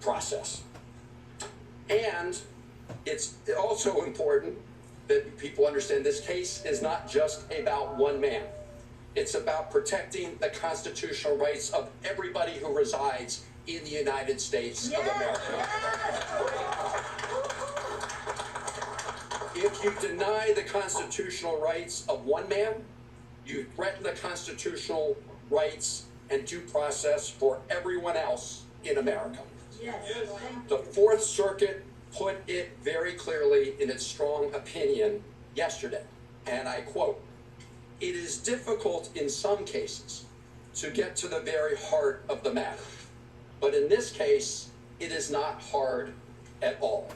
process. And it's also important that people understand this case is not just about one man. It's about protecting the constitutional rights of everybody who resides in the United States of America. If you deny the constitutional rights of one man, you threaten the constitutional rights and due process for everyone else in America. Yes. The Fourth Circuit put it very clearly in its strong opinion yesterday, and I quote, "It is difficult in some cases to get to the very heart of the matter, but in this case, it is not hard at all.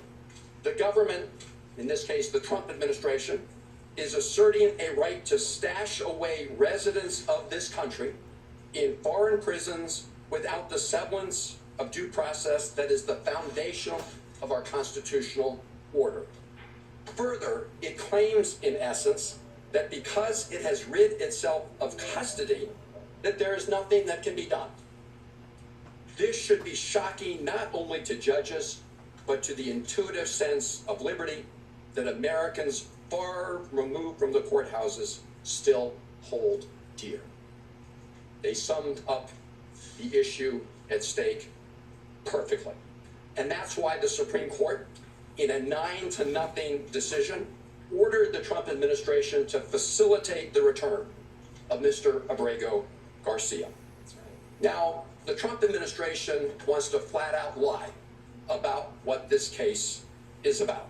The government, in this case the Trump administration, is asserting a right to stash away residents of this country in foreign prisons without the semblance of due process that is the foundation of our constitutional order. Further, it claims, in essence, that because it has rid itself of custody, that there is nothing that can be done. This should be shocking not only to judges, but to the intuitive sense of liberty that Americans far removed from the courthouses still hold dear." They summed up the issue at stake perfectly. And that's why the Supreme Court, in a 9-0 decision, ordered the Trump administration to facilitate the return of Mr. Abrego Garcia. Now, the Trump administration wants to flat out lie about what this case is about.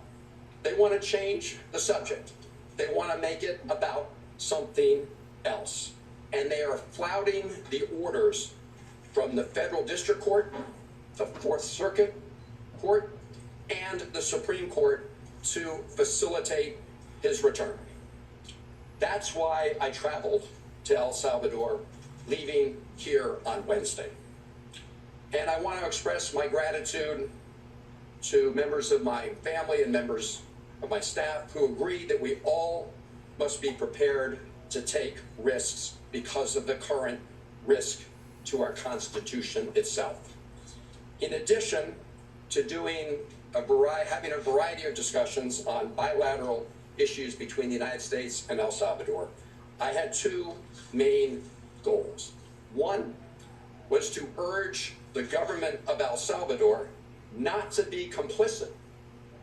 They want to change the subject. They want to make it about something else. And they are flouting the orders from the federal district court, the Fourth Circuit Court, and the Supreme Court to facilitate his return. That's why I traveled to El Salvador, leaving here on Wednesday. And I want to express my gratitude to members of my family and members of my staff who agree that we all must be prepared to take risks because of the current risk to our Constitution itself. In addition to having a variety of discussions on bilateral issues between the United States and El Salvador, I had two main goals. One was to urge the government of El Salvador not to be complicit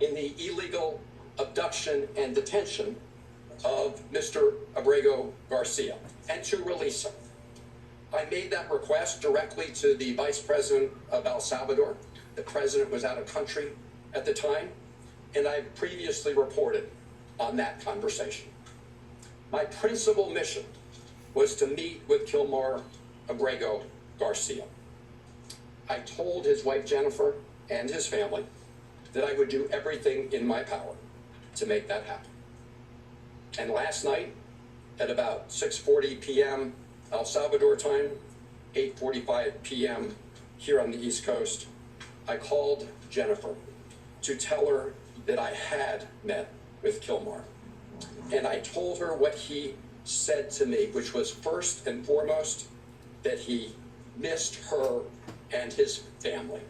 in the illegal abduction and detention of Mr. Abrego Garcia and to release him. I made that request directly to the Vice President of El Salvador. The president was out of country at the time, and I previously reported on that conversation. My principal mission was to meet with Kilmar Abrego Garcia. I told his wife Jennifer and his family that I would do everything in my power to make that happen. And last night, at about 6:40 p.m. El Salvador time, 8:45 p.m. here on the East Coast, I called Jennifer to tell her that I had met with Kilmar. And I told her what he said to me, which was first and foremost that he missed her and his family.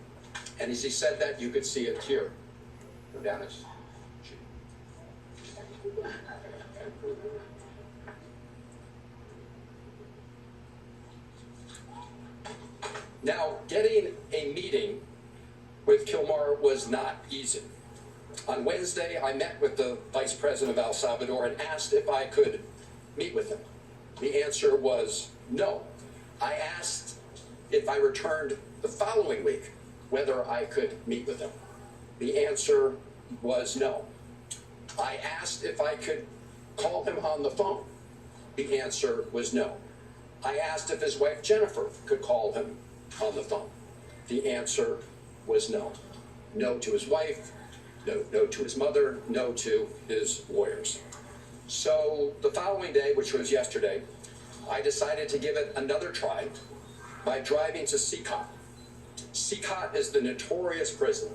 And as he said that, you could see it here. Go down his cheek. Now, getting a meeting with Kilmar was not easy. On Wednesday, I met with the Vice President of El Salvador and asked if I could meet with him. The answer was no. I asked if I returned the following week whether I could meet with him. The answer was no. I asked if I could call him on the phone. The answer was no. I asked if his wife Jennifer could call him on the phone. The answer was no. No to his wife, no to his mother, no to his lawyers. So the following day, which was yesterday, I decided to give it another try by driving to Sikot. Sikot is the notorious prison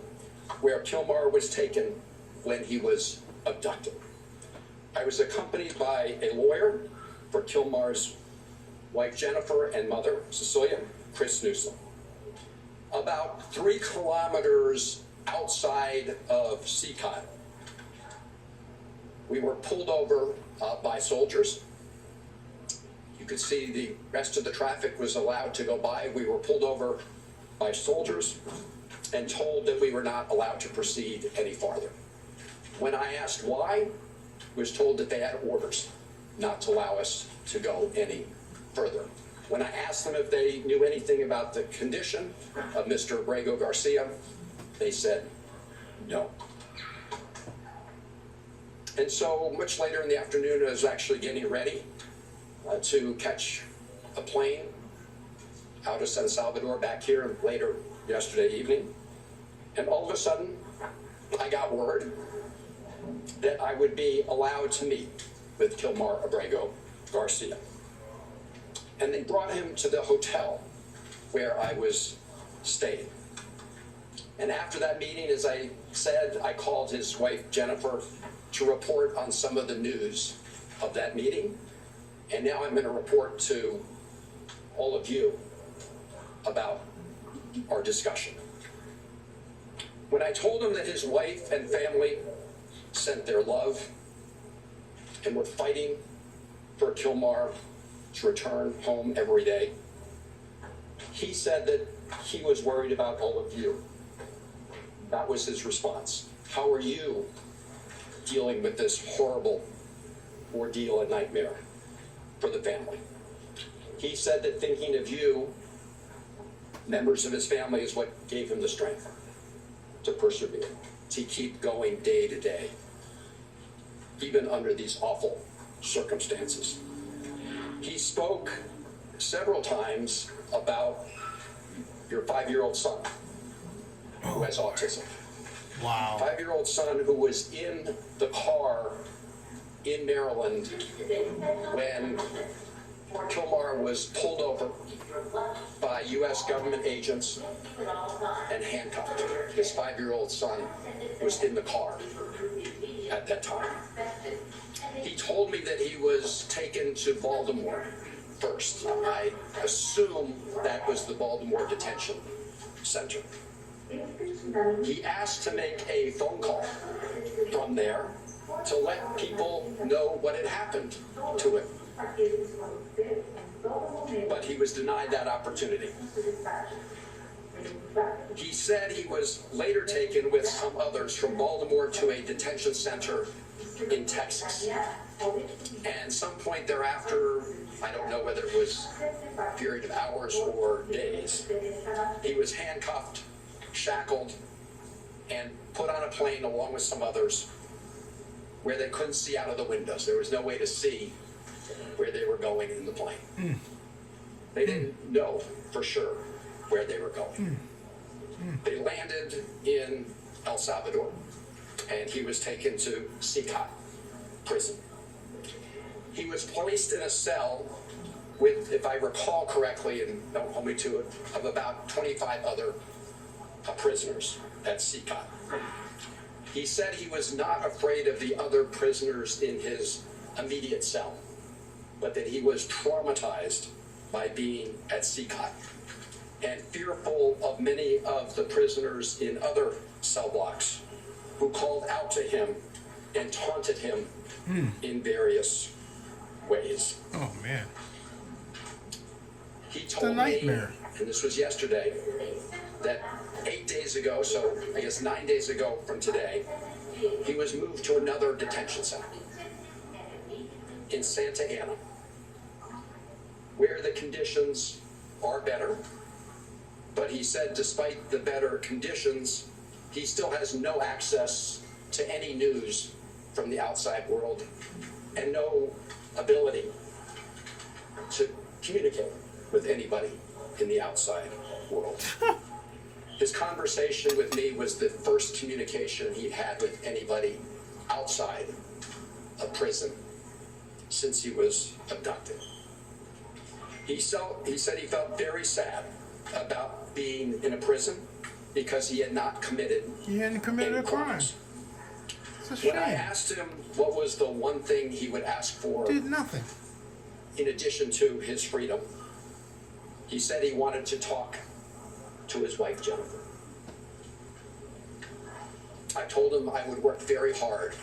where Kilmar was taken when he was abducted. I was accompanied by a lawyer for Kilmar's wife Jennifer and mother Cecilia, Chris Newsom. About 3 kilometers outside of Seacott, we were pulled over by soldiers. You could see the rest of the traffic was allowed to go by. We were pulled over by soldiers and told that we were not allowed to proceed any farther. When I asked why, I was told that they had orders not to allow us to go any further. When I asked them if they knew anything about the condition of Mr. Abrego Garcia, they said no. And so much later in the afternoon, I was actually getting ready to catch a plane out of San Salvador back here later yesterday evening. And all of a sudden, I got word that I would be allowed to meet with Kilmar Abrego Garcia. And they brought him to the hotel where I was staying. And after that meeting, as I said, I called his wife, Jennifer, to report on some of the news of that meeting. And now I'm going to report to all of you about our discussion. When I told him that his wife and family sent their love and were fighting for Kilmar to return home every day, he said that he was worried about all of you. That was his response. How are you dealing with this horrible ordeal and nightmare for the family? He said that thinking of you, members of his family, is what gave him the strength to persevere, to keep going day to day, even under these awful circumstances. He spoke several times about your 5-year-old son who has autism. Wow. 5-year-old son who was in the car in Maryland when Kilmar was pulled over by U.S. government agents and handcuffed. His 5-year-old son was in the car at that time. He told me that he was taken to Baltimore first. I assume that was the Baltimore Detention Center. He asked to make a phone call from there to let people know what had happened to him. But he was denied that opportunity. He said he was later taken with some others from Baltimore to a detention center in Texas. And some point thereafter, I don't know whether it was a period of hours or days, he was handcuffed, shackled, and put on a plane along with some others where they couldn't see out of the windows. There was no way to see where they were going in the plane. They didn't know for sure where they were going. They landed in El Salvador, and he was taken to Seacott prison. He was placed in a cell with, if I recall correctly, and don't hold me to it, of about 25 other prisoners at Seacott. He said he was not afraid of the other prisoners in his immediate cell, but that he was traumatized by being at Seacott and fearful of many of the prisoners in other cell blocks who called out to him and taunted him in various ways. Oh, man. He told me, and this was yesterday, that 8 days ago, so I guess 9 days ago from today, he was moved to another detention center in Santa Ana, where the conditions are better. But he said despite the better conditions, he still has no access to any news from the outside world and no ability to communicate with anybody in the outside world. His conversation with me was the first communication he'd had with anybody outside of prison since he was abducted. He said he felt very sad about being in a prison because he had not committed a crime. It's a shame. When I asked him what was the one thing he would ask for, did nothing. In addition to his freedom, he said he wanted to talk to his wife, Jennifer. I told him I would work very hard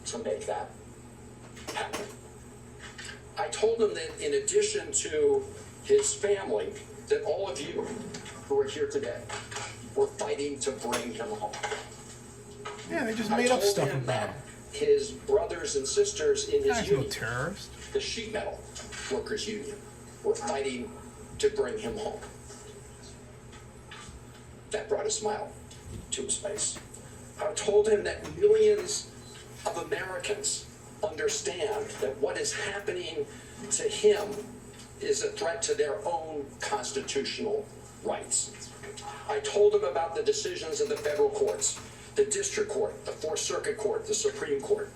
to make that happen. I told him that in addition to his family, that all of you who are here today were fighting to bring him home. Yeah, they just made up stuff him about that him. his brothers and sisters in his Guy's no union, terrorist. the Sheet Metal Workers Union, were fighting to bring him home. That brought a smile to his face. I told him that millions of Americans understand that what is happening to him is a threat to their own constitutional rights. I told him about the decisions of the federal courts, the district court, the Fourth Circuit Court, the Supreme Court.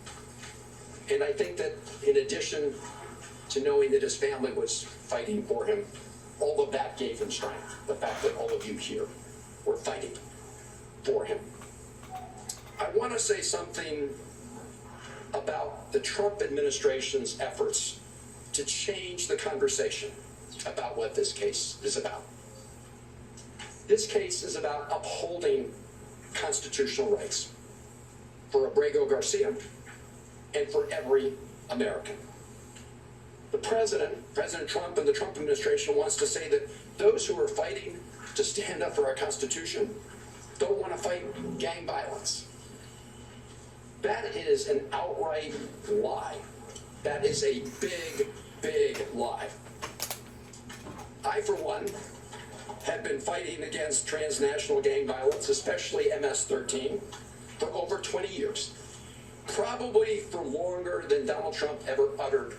And I think that in addition to knowing that his family was fighting for him, all of that gave him strength. The fact that all of you here were fighting for him. I want to say something about the Trump administration's efforts to change the conversation about what this case is about. This case is about upholding constitutional rights for Abrego Garcia and for every American. The President Trump and the Trump administration wants to say that those who are fighting to stand up for our Constitution don't want to fight gang violence. That is an outright lie. That is a big, big lie. I, for one, have been fighting against transnational gang violence, especially MS-13, for over 20 years. Probably for longer than Donald Trump ever uttered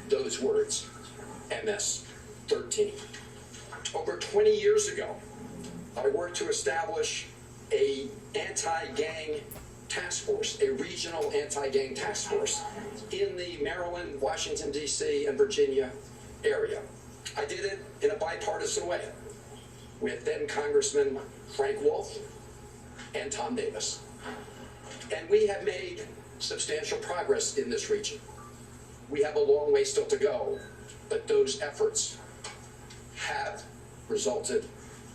those words, MS-13. Over 20 years ago, I worked to establish a anti-gang task force, a regional anti-gang task force in the Maryland, Washington, D.C., and Virginia area. I did it in a bipartisan way with then Congressman Frank Wolf and Tom Davis. And we have made substantial progress in this region. We have a long way still to go, but those efforts have resulted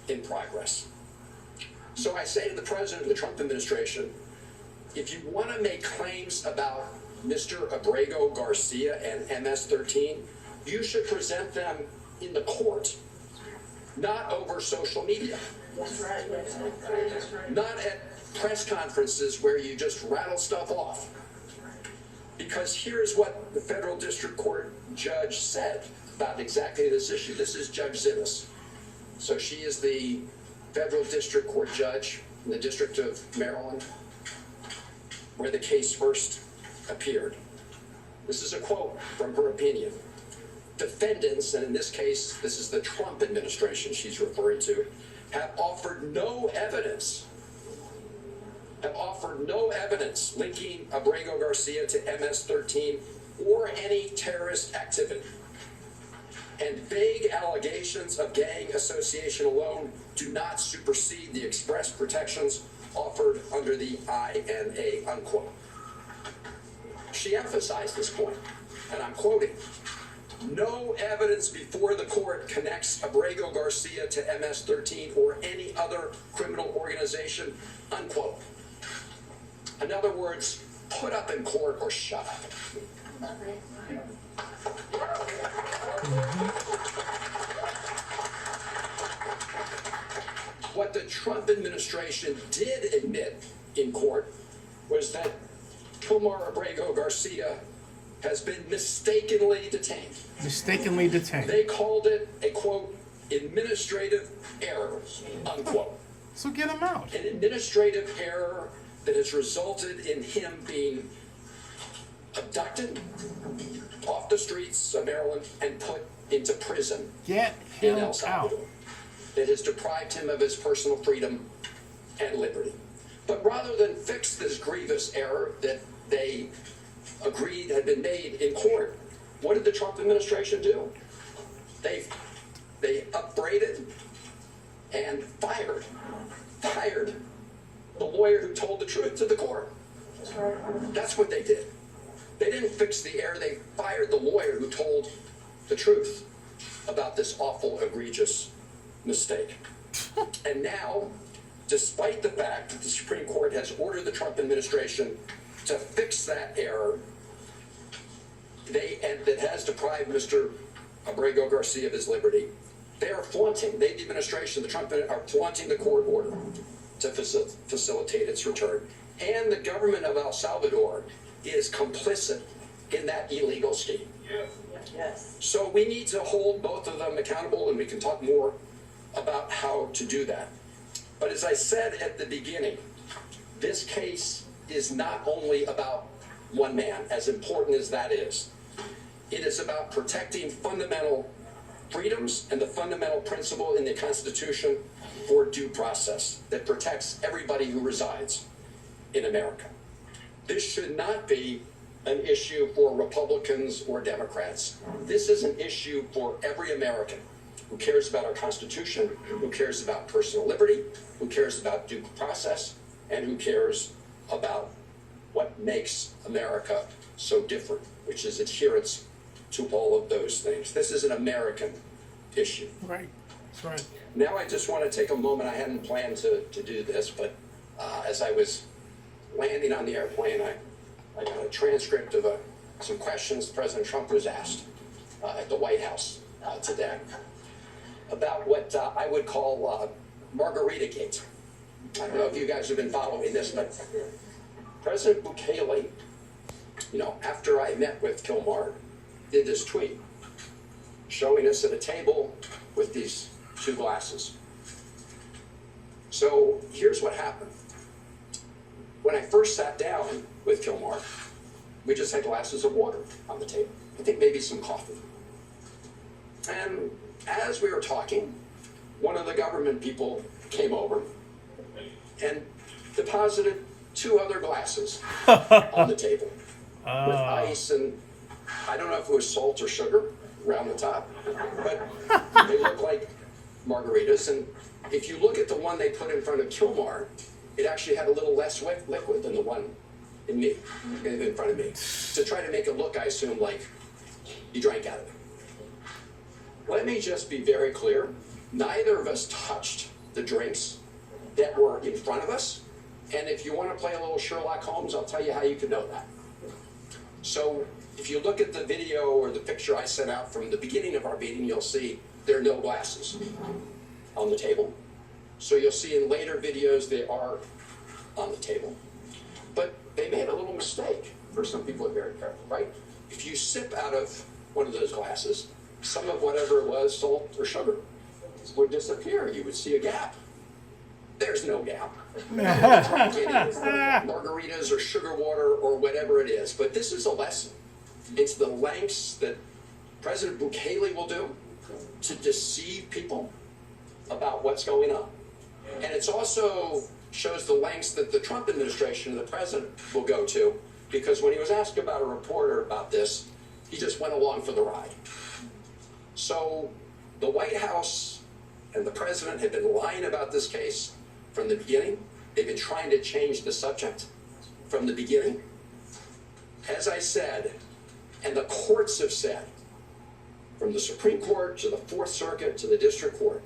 in progress. So I say to the President of the Trump administration, if you want to make claims about Mr. Abrego Garcia and MS-13, you should present them in the court, not over social media. That's right. Not at press conferences where you just rattle stuff off. Because here's what the federal district court judge said about exactly this issue. This is Judge Zimmis. So she is the federal district court judge in the District of Maryland, where the case first appeared. This is a quote from her opinion. Defendants, and in this case, this is the Trump administration she's referring to, have offered no evidence linking Abrego Garcia to MS-13 or any terrorist activity. And vague allegations of gang association alone do not supersede the express protections offered under the INA, unquote. She emphasized this point, and I'm quoting, "No evidence before the court connects Abrego Garcia to MS-13 or any other criminal organization," unquote. In other words, put up in court or shut up. What the Trump administration did admit in court was that Kilmar Abrego Garcia has been mistakenly detained. Mistakenly detained. They called it a, quote, administrative error, unquote. So get him out. An administrative error that has resulted in him being abducted off the streets of Maryland and put into prison Get in him El out. Salvador. That has deprived him of his personal freedom and liberty. But rather than fix this grievous error that they agreed had been made in court, what did the Trump administration do? They upbraided and fired the lawyer who told the truth to the court. That's what they did. They didn't fix the error. They fired the lawyer who told the truth about this awful, egregious mistake. And now, despite the fact that the Supreme Court has ordered the Trump administration to fix that error, that has deprived Mr. Abrego Garcia of his liberty, they are flaunting, the administration, the Trump are flaunting the court order to facilitate its return. And the government of El Salvador is complicit in that illegal scheme. Yes. So we need to hold both of them accountable, and we can talk more about how to do that. But as I said at the beginning, this case is not only about one man, as important as that is. It is about protecting fundamental freedoms and the fundamental principle in the Constitution for due process that protects everybody who resides in America. This should not be an issue for Republicans or Democrats. This is an issue for every American who cares about our Constitution, who cares about personal liberty, who cares about due process, and who cares about what makes America so different, which is adherence to all of those things. This is an American issue. Right. That's right. Now I just want to take a moment. I hadn't planned to do this, but as I was landing on the airplane, I got a transcript of some questions President Trump was asked at the White House today about what I would call Margarita Gate. I don't know if you guys have been following this, but President Bukele, after I met with Kilmar, did this tweet showing us at a table with these two glasses. So here's what happened. When I first sat down with Kilmar, we just had glasses of water on the table. I think maybe some coffee. And as we were talking, one of the government people came over and deposited two other glasses on the table with ice and I don't know if it was salt or sugar around the top, but they look like margaritas. And if you look at the one they put in front of Kilmar, it actually had a little less liquid than the one in front of me. To try to make it look, I assume, like he drank out of it. Let me just be very clear. Neither of us touched the drinks that were in front of us. And if you want to play a little Sherlock Holmes, I'll tell you how you can know that. So if you look at the video or the picture I sent out from the beginning of our meeting, you'll see there are no glasses on the table. So you'll see in later videos they are on the table. But they made a little mistake. First, some people are very careful, right? If you sip out of one of those glasses, some of whatever it was, salt or sugar, would disappear. You would see a gap. There's no gap. Margaritas or sugar water or whatever it is. But this is a lesson. It's the lengths that President Bukele will do to deceive people about what's going on. And it's also shows the lengths that the Trump administration and the president will go to, because when he was asked about a reporter about this, he just went along for the ride. So the White House and the president have been lying about this case from the beginning. They've been trying to change the subject from the beginning. As I said, and the courts have said, from the Supreme Court to the Fourth Circuit to the District Court,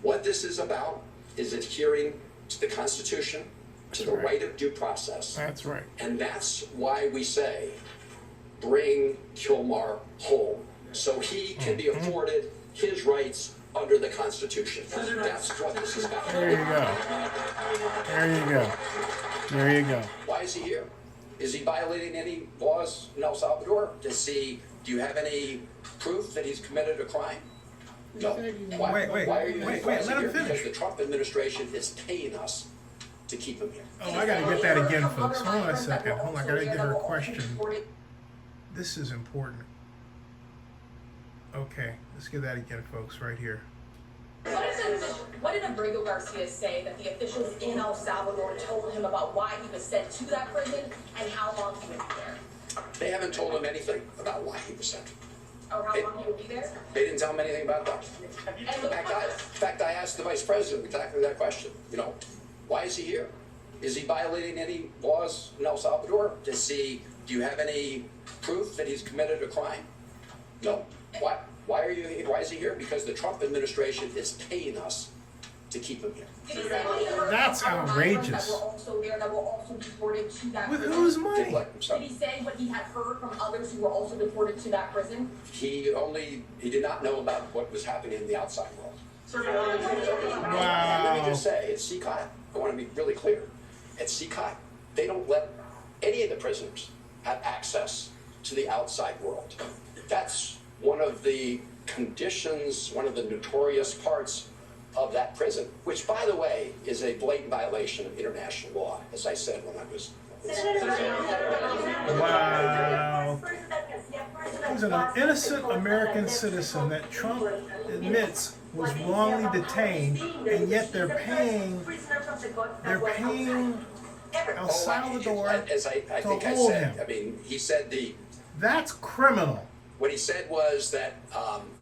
what this is about is adhering to the Constitution, to the right of due process. That's right. And that's why we say, bring Kilmar home, so he can be afforded his rights under the Constitution. That's what this is about. There you go. There you go. There you go. Why is he here? Is he violating any laws in El Salvador? Do you have any proof that he's committed a crime? No. Why are you wait, here? let him finish. Because the Trump administration is paying us to keep him here. Oh, I gotta get that again, folks. Hold on a second. Hold on, I gotta get her a question. This is important. Okay, let's get that again, folks, right here. What did Abrego Garcia say that the officials in El Salvador told him about why he was sent to that prison and how long he would be there? They haven't told him anything about why he was sent. Or how long he would be there? They didn't tell him anything about that. In fact, I asked the vice president exactly that question. Why is he here? Is he violating any laws in El Salvador? Do you have any proof that he's committed a crime? No. Why are you here? Why is he here? Because the Trump administration is paying us to keep him here. Did he say what he heard That's from other outrageous. migrants that were also there, that were also deported to that With prison? whose Did money? what? I'm Did sorry. he say what he had heard from others who were also deported to that prison? He did not know about what was happening in the outside world. And let me Wow. just say, at CCOT, I want to be really clear. At CCOT, they don't let any of the prisoners have access to the outside world. That's one of the conditions, one of the notorious parts of that prison, which, by the way, is a blatant violation of international law, as I said when I was. Wow. He's an innocent American citizen that Trump admits was wrongly detained, and yet they're paying El Salvador As I to think I hold said, him. I mean, he said That's criminal. what he said was that